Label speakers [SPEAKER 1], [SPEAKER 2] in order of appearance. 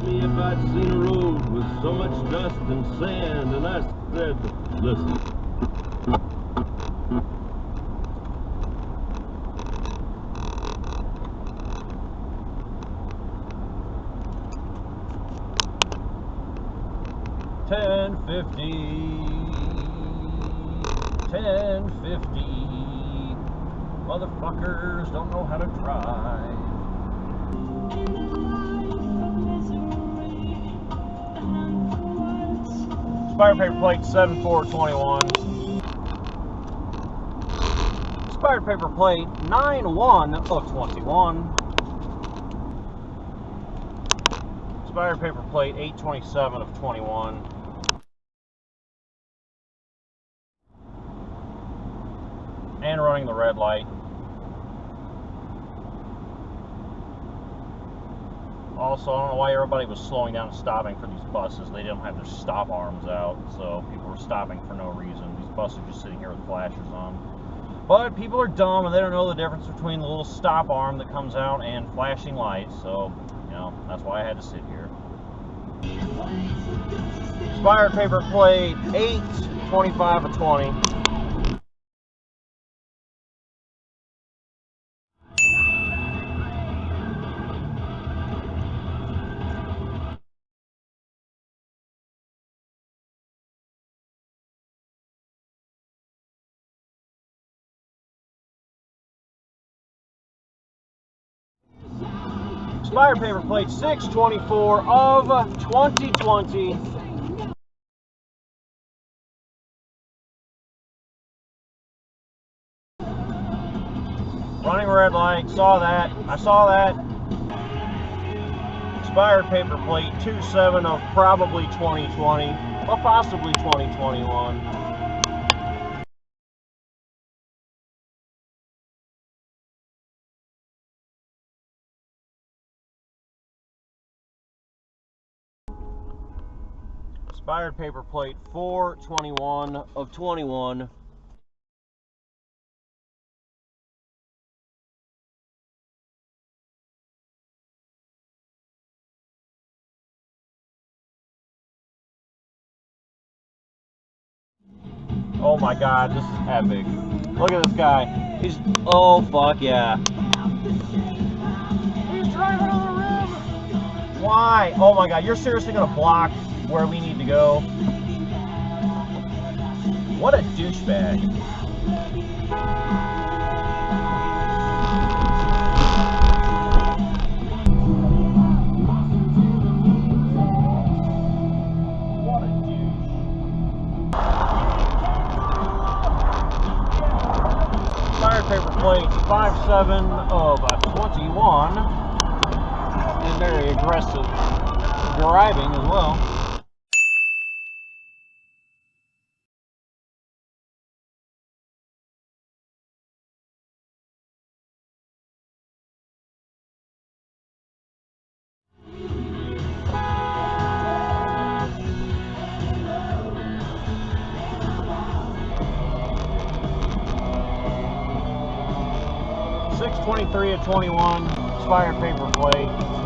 [SPEAKER 1] Me if I'd seen a road with so much dust and sand, and I said, listen. $10.50. Motherfuckers don't know how to drive. Expired paper plate 7421. Expired paper plate 91 of 21. Expired paper plate 827 of 21. And running the red light. Also, I don't know why everybody was slowing down and stopping for these buses. They didn't have their stop arms out, so people were stopping for no reason. These buses are just sitting here with flashers on. But people are dumb and they don't know the difference between the little stop arm that comes out and flashing lights, so, you know, that's why I had to sit here. Expired paper plate 825 of 20. Expired paper plate 624 of 2020. Running red light, saw that. I saw that. Expired paper plate 27 of probably 2020, or possibly 2021. Expired paper plate 421 of 21. Oh my god, this is epic. Look at this guy. He's, oh fuck yeah. He's driving on the rim. Why? Oh my god, you're seriously gonna block where we need to go? What a douchebag. What a douche. Expired paper plate 57 of 21. And very aggressive driving as well. $623 of 21, expired paper plate.